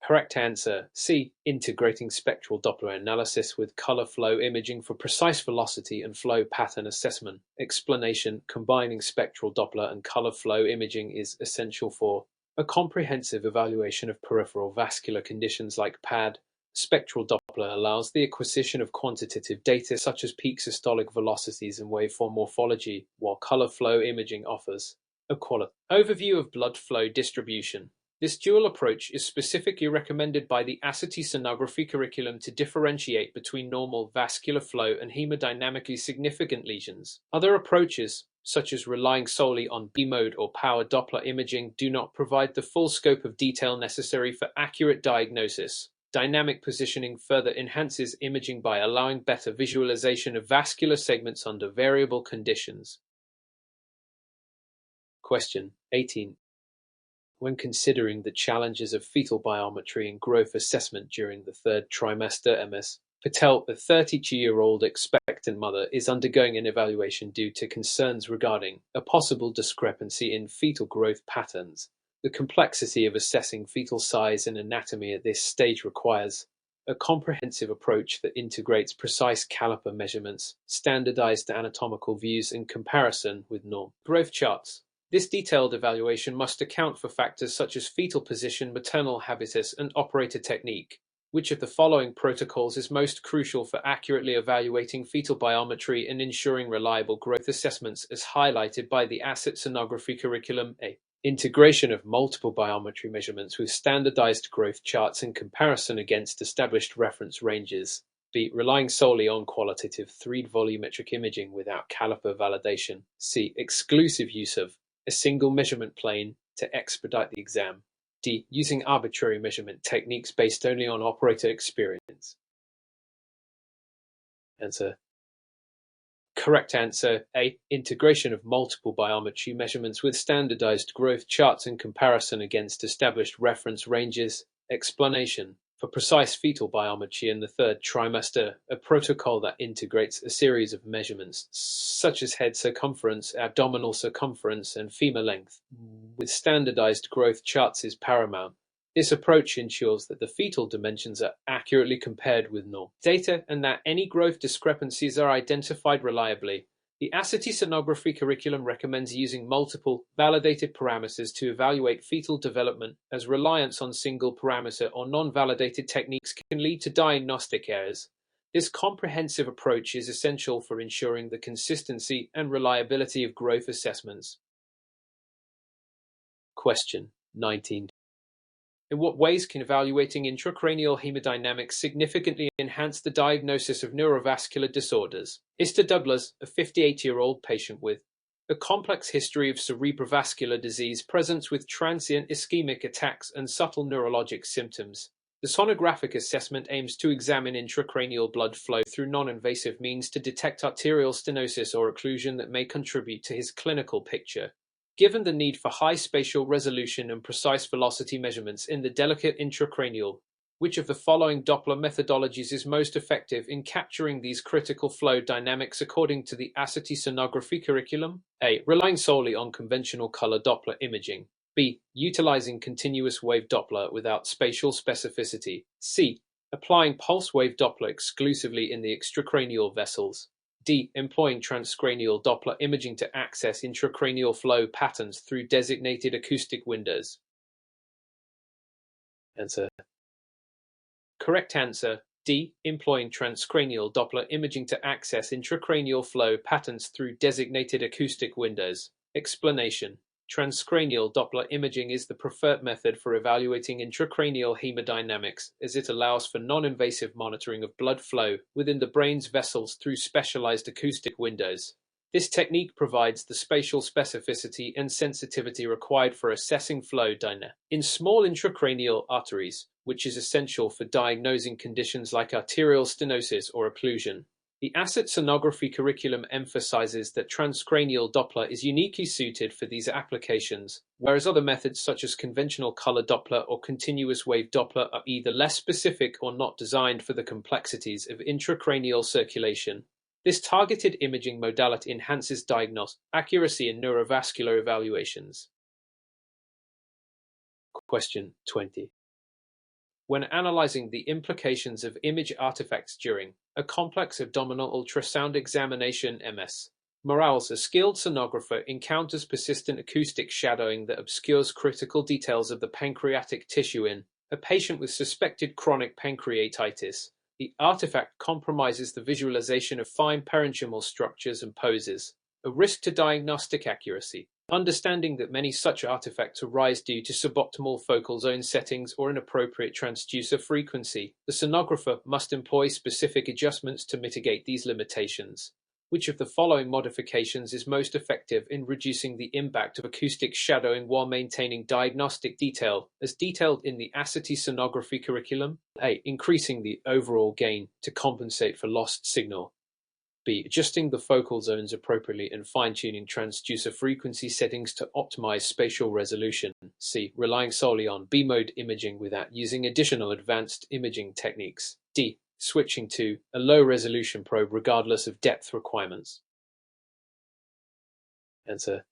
Correct answer. C. Integrating spectral Doppler analysis with color flow imaging for precise velocity and flow pattern assessment. Explanation. Combining spectral Doppler and color flow imaging is essential for a comprehensive evaluation of peripheral vascular conditions like PAD. Spectral Doppler allows the acquisition of quantitative data such as peak systolic velocities and waveform morphology, while color flow imaging offers a qualitative overview of blood flow distribution. This dual approach is specifically recommended by the ASRT sonography curriculum to differentiate between normal vascular flow and hemodynamically significant lesions. Other approaches, such as relying solely on B-mode or powered Doppler imaging, do not provide the full scope of detail necessary for accurate diagnosis. Dynamic positioning further enhances imaging by allowing better visualization of vascular segments under variable conditions. Question 18. When considering the challenges of fetal biometry and growth assessment during the third trimester, Ms. Patel, a 32-year-old expectant mother, is undergoing an evaluation due to concerns regarding a possible discrepancy in fetal growth patterns. The complexity of assessing fetal size and anatomy at this stage requires a comprehensive approach that integrates precise caliper measurements, standardized anatomical views, and comparison with norm growth charts. This detailed evaluation must account for factors such as fetal position, maternal habitus, and operator technique. Which of the following protocols is most crucial for accurately evaluating fetal biometry and ensuring reliable growth assessments as highlighted by the ASRT sonography curriculum? A. Integration of multiple biometry measurements with standardized growth charts in comparison against established reference ranges. B. Relying solely on qualitative 3D volumetric imaging without caliper validation. C. Exclusive use of a single measurement plane to expedite the exam. D. Using arbitrary measurement techniques based only on operator experience. Answer. Correct answer. A. Integration of multiple biometry measurements with standardized growth charts in comparison against established reference ranges. Explanation. For precise fetal biometry in the third trimester, a protocol that integrates a series of measurements, such as head circumference, abdominal circumference, and femur length, with standardized growth charts is paramount. This approach ensures that the fetal dimensions are accurately compared with normal data and that any growth discrepancies are identified reliably. The ASRT sonography curriculum recommends using multiple, validated parameters to evaluate fetal development, as reliance on single parameter or non-validated techniques can lead to diagnostic errors. This comprehensive approach is essential for ensuring the consistency and reliability of growth assessments. Question 19. In what ways can evaluating intracranial hemodynamics significantly enhance the diagnosis of neurovascular disorders? Mr. Douglas, a 58-year-old patient with a complex history of cerebrovascular disease, presents with transient ischemic attacks and subtle neurologic symptoms. The sonographic assessment aims to examine intracranial blood flow through non-invasive means to detect arterial stenosis or occlusion that may contribute to his clinical picture. Given the need for high spatial resolution and precise velocity measurements in the delicate intracranial, which of the following Doppler methodologies is most effective in capturing these critical flow dynamics according to the ASRT sonography curriculum? A. Relying solely on conventional color Doppler imaging. B. Utilizing continuous wave Doppler without spatial specificity. C. Applying pulse wave Doppler exclusively in the extracranial vessels. D. Employing transcranial Doppler imaging to access intracranial flow patterns through designated acoustic windows. Answer. Correct answer. D. Employing transcranial Doppler imaging to access intracranial flow patterns through designated acoustic windows. Explanation. Transcranial Doppler imaging is the preferred method for evaluating intracranial hemodynamics, as it allows for non-invasive monitoring of blood flow within the brain's vessels through specialized acoustic windows. This technique provides the spatial specificity and sensitivity required for assessing flow dynamics in small intracranial arteries, which is essential for diagnosing conditions like arterial stenosis or occlusion. The ASRT sonography curriculum emphasizes that transcranial Doppler is uniquely suited for these applications, whereas other methods such as conventional color Doppler or continuous wave Doppler are either less specific or not designed for the complexities of intracranial circulation. This targeted imaging modality enhances diagnostic accuracy in neurovascular evaluations. Question 20. When analyzing the implications of image artifacts during a complex abdominal ultrasound examination (MS), Morales, a skilled sonographer, encounters persistent acoustic shadowing that obscures critical details of the pancreatic tissue in a patient with suspected chronic pancreatitis. The artifact compromises the visualization of fine parenchymal structures and poses a risk to diagnostic accuracy. Understanding that many such artifacts arise due to suboptimal focal zone settings or inappropriate transducer frequency, the sonographer must employ specific adjustments to mitigate these limitations. Which of the following modifications is most effective in reducing the impact of acoustic shadowing while maintaining diagnostic detail, as detailed in the ASRT sonography curriculum? A. Increasing the overall gain to compensate for lost signal. B. Adjusting the focal zones appropriately and fine-tuning transducer frequency settings to optimize spatial resolution. C. Relying solely on B-mode imaging without using additional advanced imaging techniques. D. Switching to a low-resolution probe regardless of depth requirements. Answer.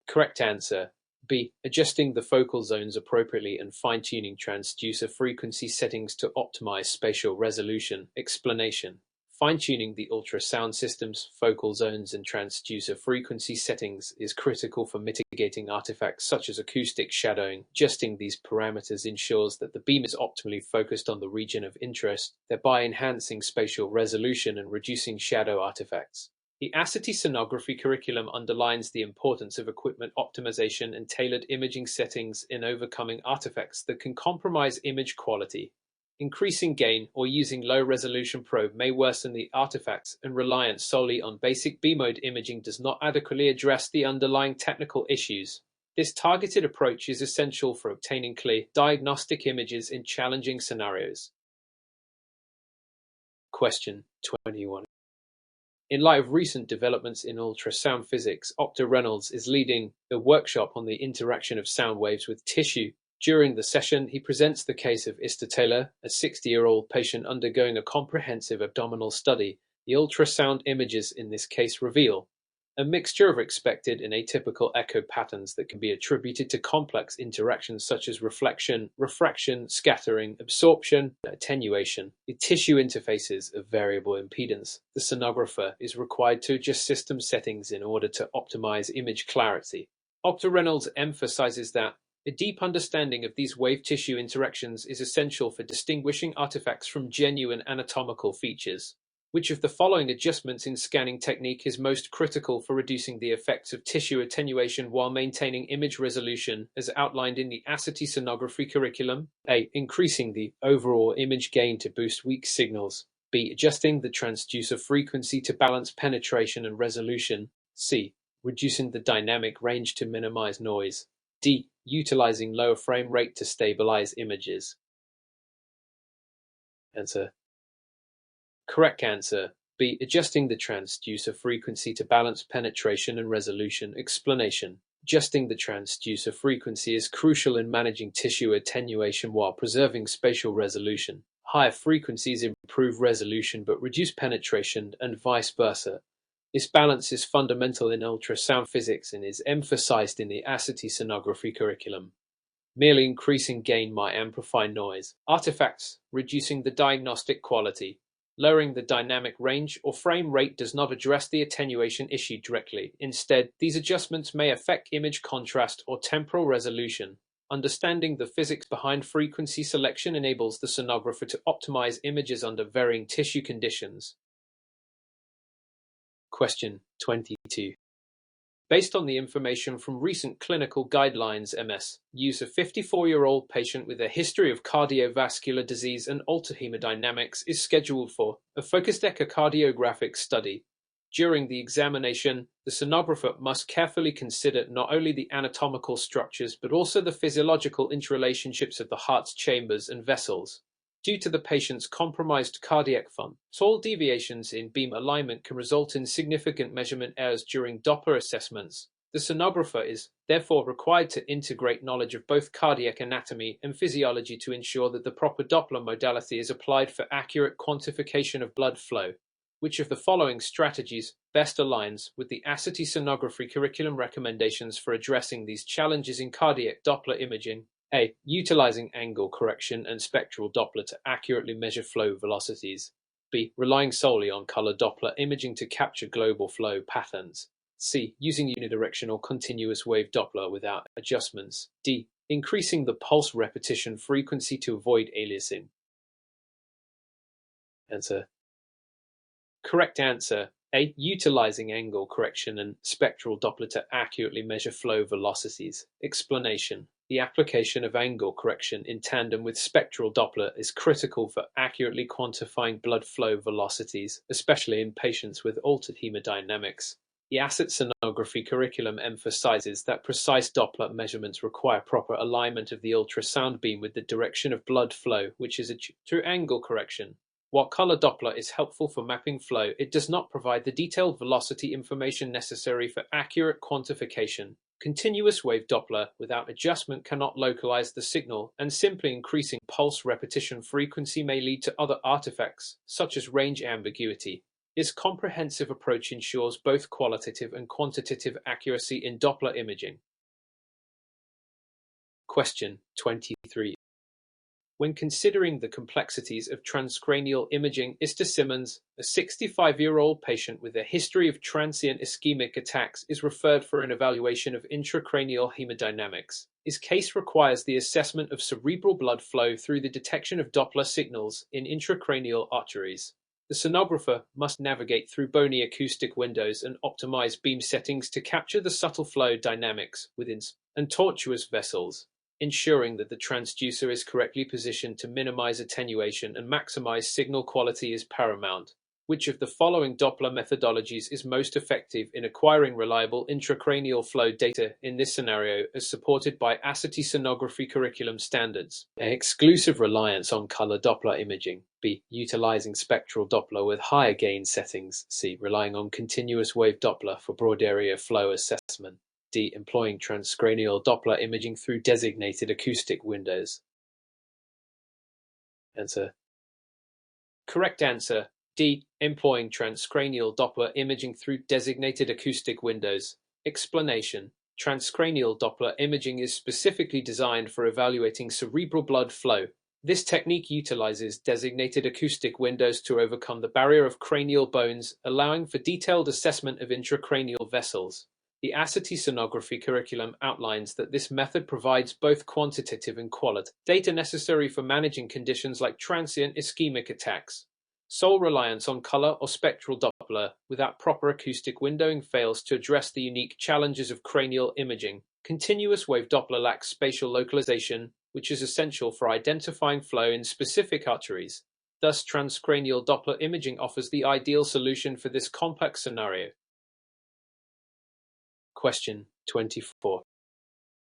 Correct answer. B. Adjusting the focal zones appropriately and fine-tuning transducer frequency settings to optimize spatial resolution. Explanation. Fine-tuning the ultrasound system's focal zones and transducer frequency settings is critical for mitigating artifacts such as acoustic shadowing. Adjusting these parameters ensures that the beam is optimally focused on the region of interest, thereby enhancing spatial resolution and reducing shadow artifacts. The ASRT sonography curriculum underlines the importance of equipment optimization and tailored imaging settings in overcoming artifacts that can compromise image quality. Increasing gain or using low-resolution probe may worsen the artifacts, and reliance solely on basic B-mode imaging does not adequately address the underlying technical issues. This targeted approach is essential for obtaining clear diagnostic images in challenging scenarios. Question 21. In light of recent developments in ultrasound physics, Dr. Reynolds is leading a workshop on the interaction of sound waves with tissue During the session, he presents the case of Ista Taylor, a 60-year-old patient undergoing a comprehensive abdominal study. The ultrasound images in this case reveal a mixture of expected and atypical echo patterns that can be attributed to complex interactions such as reflection, refraction, scattering, absorption, and attenuation. The tissue interfaces of variable impedance. The sonographer is required to adjust system settings in order to optimize image clarity. Dr. Reynolds emphasizes that a deep understanding of these wave tissue interactions is essential for distinguishing artifacts from genuine anatomical features. Which of the following adjustments in scanning technique is most critical for reducing the effects of tissue attenuation while maintaining image resolution as outlined in the ASRT sonography curriculum? A. Increasing the overall image gain to boost weak signals. B. Adjusting the transducer frequency to balance penetration and resolution. C. Reducing the dynamic range to minimize noise. D. Utilizing lower frame rate to stabilize images. Answer. Correct answer. B. Adjusting the transducer frequency to balance penetration and resolution. Explanation. Adjusting the transducer frequency is crucial in managing tissue attenuation while preserving spatial resolution. Higher frequencies improve resolution but reduce penetration and vice versa. This balance is fundamental in ultrasound physics and is emphasized in the ASRT sonography curriculum. Merely increasing gain might amplify noise, artifacts, reducing the diagnostic quality. Lowering the dynamic range or frame rate does not address the attenuation issue directly. Instead, these adjustments may affect image contrast or temporal resolution. Understanding the physics behind frequency selection enables the sonographer to optimize images under varying tissue conditions. Question 22. Based on the information from recent clinical guidelines, MS, use a 54-year-old patient with a history of cardiovascular disease and altered hemodynamics is scheduled for a focused echocardiographic study. During the examination, the sonographer must carefully consider not only the anatomical structures but also the physiological interrelationships of the heart's chambers and vessels. Due to the patient's compromised cardiac function, small deviations in beam alignment can result in significant measurement errors during Doppler assessments. The sonographer is therefore required to integrate knowledge of both cardiac anatomy and physiology to ensure that the proper Doppler modality is applied for accurate quantification of blood flow. Which of the following strategies best aligns with the ASRT sonography curriculum recommendations for addressing these challenges in cardiac Doppler imaging? A. Utilizing angle correction and spectral Doppler to accurately measure flow velocities. B. Relying solely on color Doppler imaging to capture global flow patterns. C. Using unidirectional continuous wave Doppler without adjustments. D. Increasing the pulse repetition frequency to avoid aliasing. Answer. Correct answer. A. Utilizing angle correction and spectral Doppler to accurately measure flow velocities. Explanation. The application of angle correction in tandem with spectral Doppler is critical for accurately quantifying blood flow velocities, especially in patients with altered hemodynamics. The ASRT sonography curriculum emphasizes that precise Doppler measurements require proper alignment of the ultrasound beam with the direction of blood flow, which is achieved through angle correction. While color Doppler is helpful for mapping flow, it does not provide the detailed velocity information necessary for accurate quantification. Continuous wave Doppler without adjustment cannot localize the signal, and simply increasing pulse repetition frequency may lead to other artifacts, such as range ambiguity. This comprehensive approach ensures both qualitative and quantitative accuracy in Doppler imaging. Question 23. When considering the complexities of transcranial imaging, Ista Simmons, a 65-year-old patient with a history of transient ischemic attacks, is referred for an evaluation of intracranial hemodynamics. His case requires the assessment of cerebral blood flow through the detection of Doppler signals in intracranial arteries. The sonographer must navigate through bony acoustic windows and optimize beam settings to capture the subtle flow dynamics within and tortuous vessels. Ensuring that the transducer is correctly positioned to minimize attenuation and maximize signal quality is paramount. Which of the following Doppler methodologies is most effective in acquiring reliable intracranial flow data in this scenario as supported by ASRT sonography curriculum standards? A. Exclusive reliance on color Doppler imaging. B. Utilizing spectral Doppler with higher gain settings. C. Relying on continuous wave Doppler for broad area flow assessment. D. Employing transcranial Doppler imaging through designated acoustic windows. Answer. Correct answer. D. Employing transcranial Doppler imaging through designated acoustic windows. Explanation. Transcranial Doppler imaging is specifically designed for evaluating cerebral blood flow. This technique utilizes designated acoustic windows to overcome the barrier of cranial bones, allowing for detailed assessment of intracranial vessels. The ASRT sonography curriculum outlines that this method provides both quantitative and qualitative data necessary for managing conditions like transient ischemic attacks. Sole reliance on color or spectral Doppler without proper acoustic windowing fails to address the unique challenges of cranial imaging. Continuous wave Doppler lacks spatial localization, which is essential for identifying flow in specific arteries. Thus, transcranial Doppler imaging offers the ideal solution for this complex scenario. Question 24.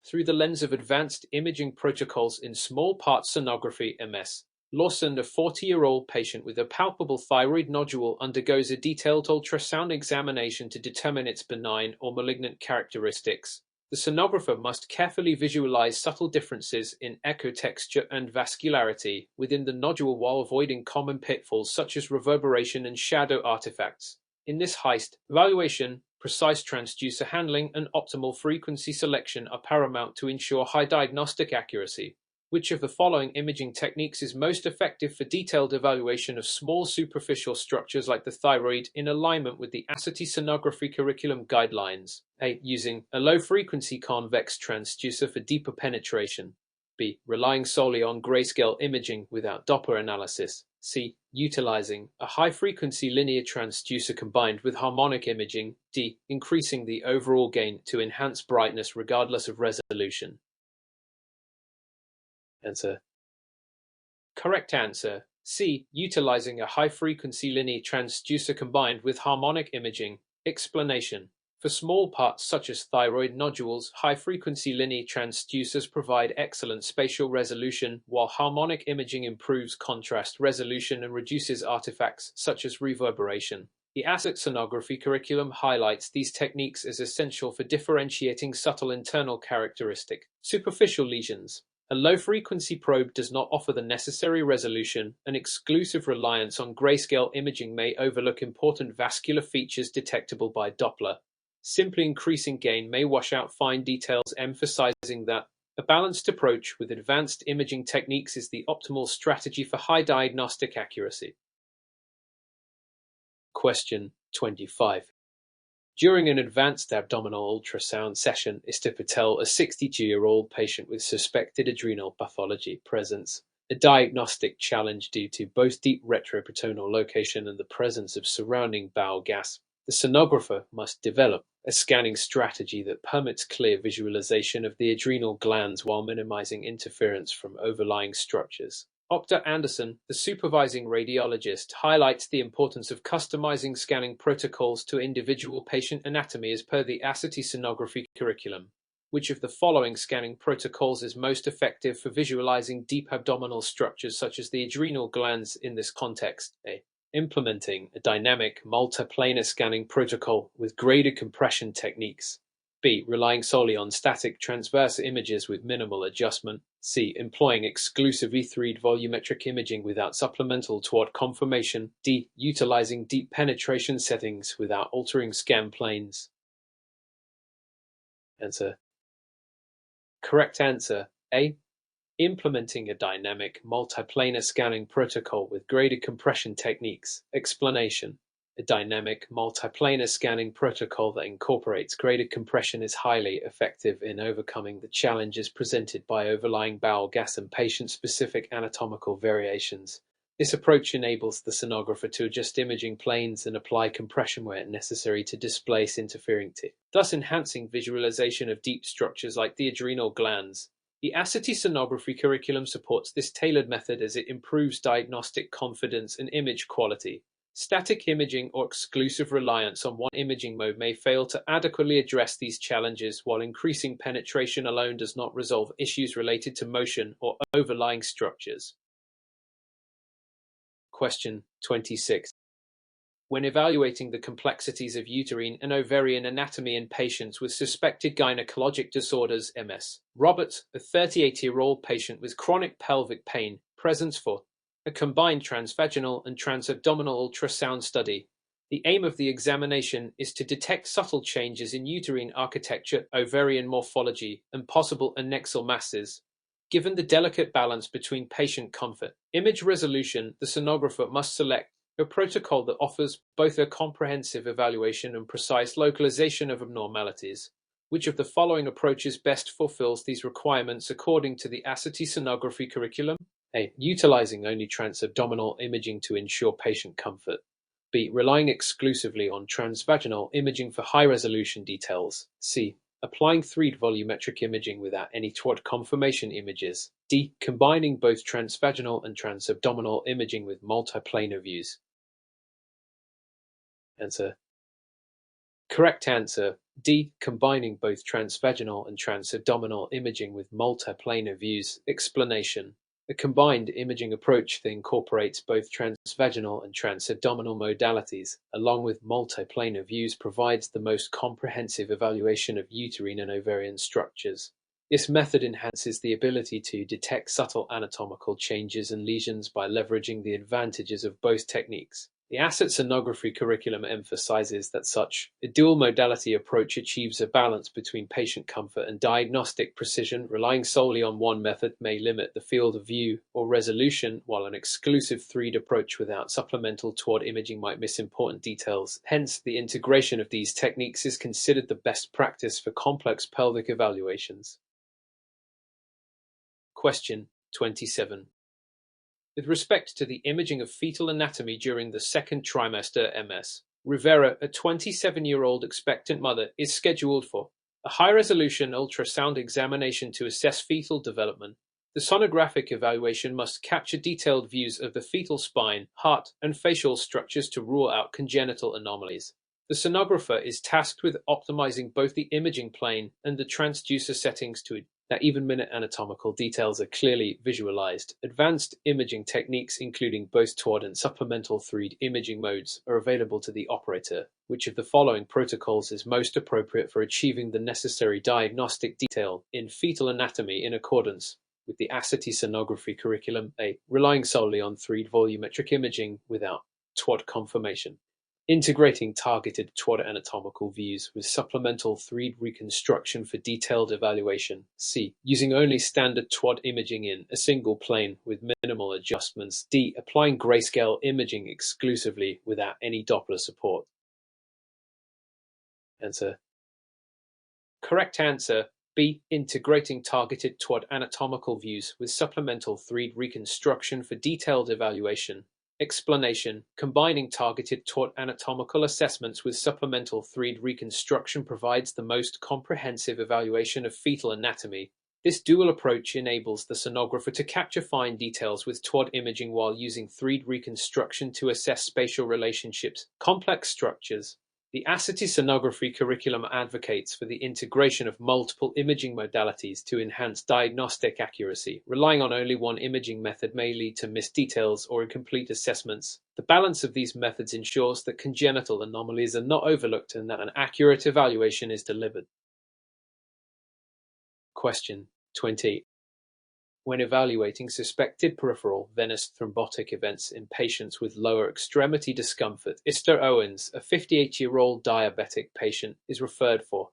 Through the lens of advanced imaging protocols in small part sonography (MS), Lawson, a 40-year-old patient with a palpable thyroid nodule, undergoes a detailed ultrasound examination to determine its benign or malignant characteristics. The sonographer must carefully visualize subtle differences in echo texture and vascularity within the nodule while avoiding common pitfalls such as reverberation and shadow artifacts. In this heist, evaluation, precise transducer handling, and optimal frequency selection are paramount to ensure high diagnostic accuracy. Which of the following imaging techniques is most effective for detailed evaluation of small superficial structures like the thyroid in alignment with the ASRT sonography curriculum guidelines? A. Using a low-frequency convex transducer for deeper penetration. B. Relying solely on grayscale imaging without Doppler analysis. C. Utilizing a high-frequency linear transducer combined with harmonic imaging. D. Increasing the overall gain to enhance brightness regardless of resolution. Answer. Correct answer. C. Utilizing a high-frequency linear transducer combined with harmonic imaging. Explanation. For small parts such as thyroid nodules, high-frequency linear transducers provide excellent spatial resolution, while harmonic imaging improves contrast resolution and reduces artifacts such as reverberation. The ASRT sonography curriculum highlights these techniques as essential for differentiating subtle internal characteristic, superficial lesions. A low-frequency probe does not offer the necessary resolution, and exclusive reliance on grayscale imaging may overlook important vascular features detectable by Doppler. Simply increasing gain may wash out fine details, emphasizing that a balanced approach with advanced imaging techniques is the optimal strategy for high diagnostic accuracy. Question 25. During an advanced abdominal ultrasound session, Mr. Patel, a 62-year-old patient with suspected adrenal pathology, presents a diagnostic challenge due to both deep retroperitoneal location and the presence of surrounding bowel gas. The sonographer must develop a scanning strategy that permits clear visualization of the adrenal glands while minimizing interference from overlying structures. Dr. Anderson, the supervising radiologist, highlights the importance of customizing scanning protocols to individual patient anatomy as per the ASRT sonography curriculum. Which of the following scanning protocols is most effective for visualizing deep abdominal structures such as the adrenal glands in this context? A. Implementing a dynamic multiplanar scanning protocol with graded compression techniques. B. Relying solely on static transverse images with minimal adjustment. C. Employing exclusive E3 volumetric imaging without supplemental toward conformation. D. Utilizing deep penetration settings without altering scan planes. Answer. Correct answer. A. Implementing a dynamic multiplanar scanning protocol with graded compression techniques. Explanation. A dynamic multiplanar scanning protocol that incorporates graded compression is highly effective in overcoming the challenges presented by overlying bowel gas and patient-specific anatomical variations. This approach enables the sonographer to adjust imaging planes and apply compression where necessary to displace interfering tissue, thus enhancing visualization of deep structures like the adrenal glands. The ASRT sonography curriculum supports this tailored method as it improves diagnostic confidence and image quality. Static imaging or exclusive reliance on one imaging mode may fail to adequately address these challenges, while increasing penetration alone does not resolve issues related to motion or overlying structures. Question 26. when evaluating the complexities of uterine and ovarian anatomy in patients with suspected gynecologic disorders (MS. Roberts, a 38-year-old patient with chronic pelvic pain, presents for a combined transvaginal and transabdominal ultrasound study. The aim of the examination is to detect subtle changes in uterine architecture, ovarian morphology, and possible annexal masses. Given the delicate balance between patient comfort, image resolution, the sonographer must select a protocol that offers both a comprehensive evaluation and precise localization of abnormalities. Which of the following approaches best fulfills these requirements according to the ASRT sonography curriculum? A. Utilizing only transabdominal imaging to ensure patient comfort. B. Relying exclusively on transvaginal imaging for high-resolution details. C. Applying 3D volumetric imaging without any TWAD confirmation images. D. Combining both transvaginal and transabdominal imaging with multiplanar views. Answer. Correct answer. D. Combining both transvaginal and transabdominal imaging with multiplanar views. Explanation. A combined imaging approach that incorporates both transvaginal and transabdominal modalities, along with multiplanar views, provides the most comprehensive evaluation of uterine and ovarian structures. This method enhances the ability to detect subtle anatomical changes and lesions by leveraging the advantages of both techniques. The ASRT sonography curriculum emphasizes that such a dual-modality approach achieves a balance between patient comfort and diagnostic precision. Relying solely on one method may limit the field of view or resolution, while an exclusive 3D approach without supplemental TWAD imaging might miss important details. Hence, the integration of these techniques is considered the best practice for complex pelvic evaluations. Question 27. With respect to the imaging of fetal anatomy during the second trimester (MS), Rivera, a 27-year-old expectant mother, is scheduled for a high-resolution ultrasound examination to assess fetal development. The sonographic evaluation must capture detailed views of the fetal spine, heart, and facial structures to rule out congenital anomalies. The sonographer is tasked with optimizing both the imaging plane and the transducer settings to that even-minute anatomical details are clearly visualized. Advanced imaging techniques, including both TWAD and supplemental 3D imaging modes, are available to the operator. Which of the following protocols is most appropriate for achieving the necessary diagnostic detail in fetal anatomy in accordance with the ASRT sonography curriculum? A. Relying solely on 3D volumetric imaging without TWAD confirmation. Integrating targeted TWAD anatomical views with supplemental 3D reconstruction for detailed evaluation. C. Using only standard TWAD imaging in a single plane with minimal adjustments. D. Applying grayscale imaging exclusively without any Doppler support. Answer. Correct answer. B. Integrating targeted TWAD anatomical views with supplemental 3D reconstruction for detailed evaluation. Explanation. Combining targeted TWAD anatomical assessments with supplemental 3D reconstruction provides the most comprehensive evaluation of fetal anatomy. This dual approach enables the sonographer to capture fine details with TWAD imaging while using 3D reconstruction to assess spatial relationships, complex structures. The ASRT sonography curriculum advocates for the integration of multiple imaging modalities to enhance diagnostic accuracy. Relying on only one imaging method may lead to missed details or incomplete assessments. The balance of these methods ensures that congenital anomalies are not overlooked and that an accurate evaluation is delivered. Question 20. When evaluating suspected peripheral venous thrombotic events in patients with lower extremity discomfort, Mr. Owens, a 58-year-old diabetic patient, is referred for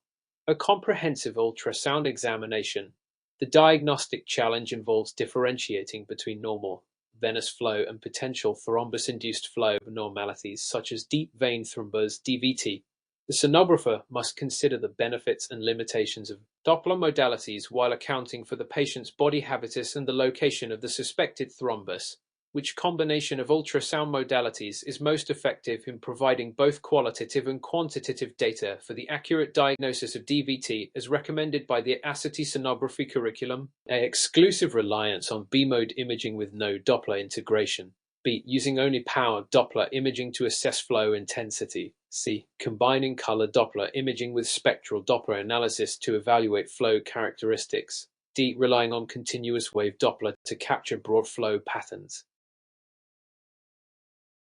a comprehensive ultrasound examination. The diagnostic challenge involves differentiating between normal venous flow and potential thrombus-induced flow abnormalities such as deep vein thrombus (DVT). The sonographer must consider the benefits and limitations of Doppler modalities while accounting for the patient's body habitus and the location of the suspected thrombus. Which combination of ultrasound modalities is most effective in providing both qualitative and quantitative data for the accurate diagnosis of DVT as recommended by the ASRT sonography curriculum? A. Exclusive reliance on B-mode imaging with no Doppler integration. B. Using only power Doppler imaging to assess flow intensity. C. Combining color Doppler imaging with spectral Doppler analysis to evaluate flow characteristics. D. Relying on continuous wave Doppler to capture broad flow patterns.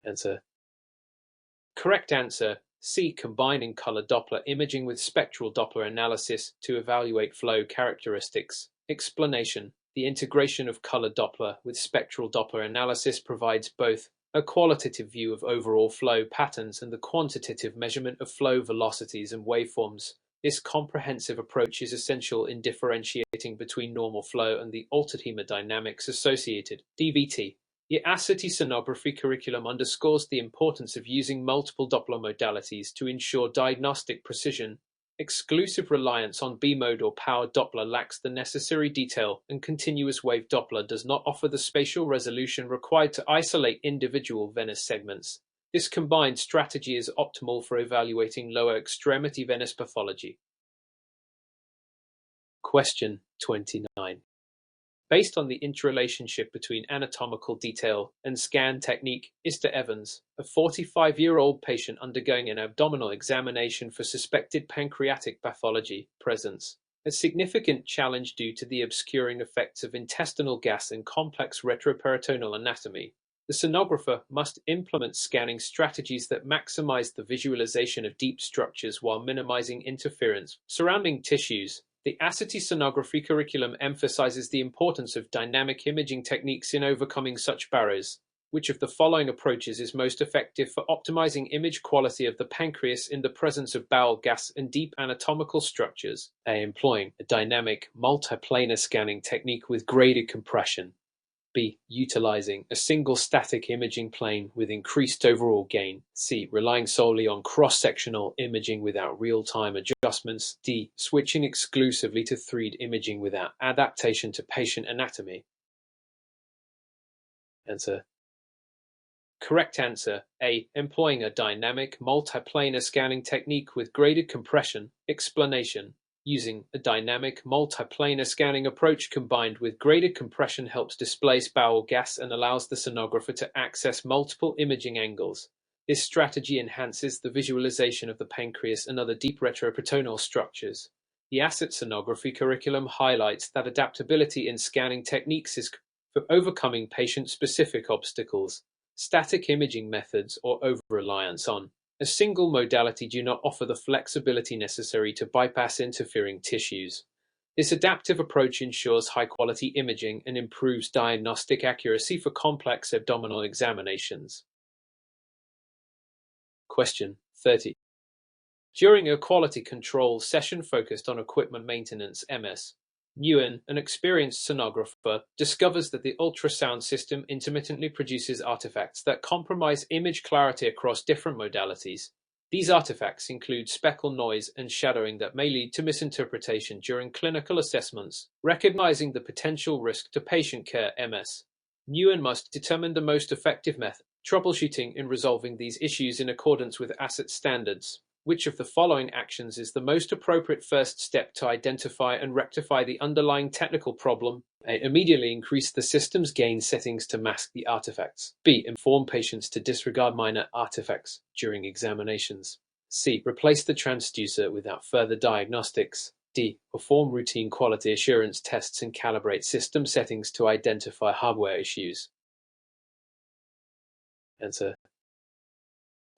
Answer. Correct answer C. Combining color Doppler imaging with spectral Doppler analysis to evaluate flow characteristics. Explanation: the integration of color Doppler with spectral Doppler analysis provides both a qualitative view of overall flow patterns and the quantitative measurement of flow velocities and waveforms. This comprehensive approach is essential in differentiating between normal flow and the altered hemodynamics associated (DVT). The ASRT sonography curriculum underscores the importance of using multiple Doppler modalities to ensure diagnostic precision. Exclusive reliance on B-mode or powered Doppler lacks the necessary detail, and continuous wave Doppler does not offer the spatial resolution required to isolate individual venous segments. This combined strategy is optimal for evaluating lower extremity venous pathology. Question 29. Based on the interrelationship between anatomical detail and scan technique, Mr. Evans, a 45-year-old patient undergoing an abdominal examination for suspected pancreatic pathology, presents a significant challenge due to the obscuring effects of intestinal gas and complex retroperitoneal anatomy. The sonographer must implement scanning strategies that maximize the visualization of deep structures while minimizing interference surrounding tissues. The ASRT sonography curriculum emphasizes the importance of dynamic imaging techniques in overcoming such barriers. Which of the following approaches is most effective for optimizing image quality of the pancreas in the presence of bowel gas and deep anatomical structures? A. Employing a dynamic multiplanar scanning technique with graded compression. B. Utilizing a single static imaging plane with increased overall gain. C. Relying solely on cross-sectional imaging without real-time adjustments. D. Switching exclusively to 3D imaging without adaptation to patient anatomy. Answer. Correct answer A. Employing a dynamic multiplanar scanning technique with graded compression. Explanation: using a dynamic multiplanar scanning approach combined with graded compression helps displace bowel gas and allows the sonographer to access multiple imaging angles. This strategy enhances the visualization of the pancreas and other deep retroperitoneal structures. The ASRT sonography curriculum highlights that adaptability in scanning techniques is for overcoming patient-specific obstacles. Static imaging methods or over-reliance on a single modality do not offer the flexibility necessary to bypass interfering tissues. This adaptive approach ensures high-quality imaging and improves diagnostic accuracy for complex abdominal examinations. Question 30. During a quality control session focused on equipment maintenance (MS), Nguyen, an experienced sonographer, discovers that the ultrasound system intermittently produces artifacts that compromise image clarity across different modalities. These artifacts include speckle noise and shadowing that may lead to misinterpretation during clinical assessments. Recognizing the potential risk to patient care (MS), Nguyen must determine the most effective method troubleshooting in resolving these issues in accordance with ASRT standards. Which of the following actions is the most appropriate first step to identify and rectify the underlying technical problem? A. Immediately increase the system's gain settings to mask the artifacts. B. Inform patients to disregard minor artifacts during examinations. C. Replace the transducer without further diagnostics. D. Perform routine quality assurance tests and calibrate system settings to identify hardware issues. Answer.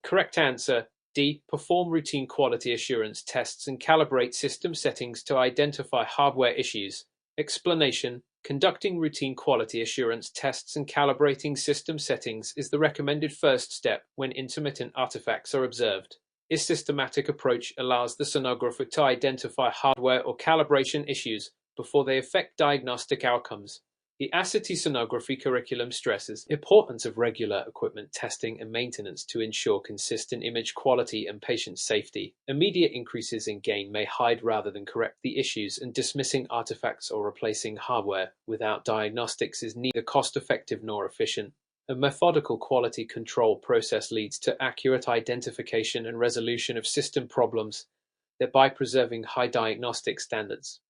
Correct answer D. Perform routine quality assurance tests and calibrate system settings to identify hardware issues. Explanation: conducting routine quality assurance tests and calibrating system settings is the recommended first step when intermittent artifacts are observed. This systematic approach allows the sonographer to identify hardware or calibration issues before they affect diagnostic outcomes. The ASRT sonography curriculum stresses the importance of regular equipment testing and maintenance to ensure consistent image quality and patient safety. Immediate increases in gain may hide rather than correct the issues, and dismissing artifacts or replacing hardware without diagnostics is neither cost-effective nor efficient. A methodical quality control process leads to accurate identification and resolution of system problems, thereby preserving high diagnostic standards.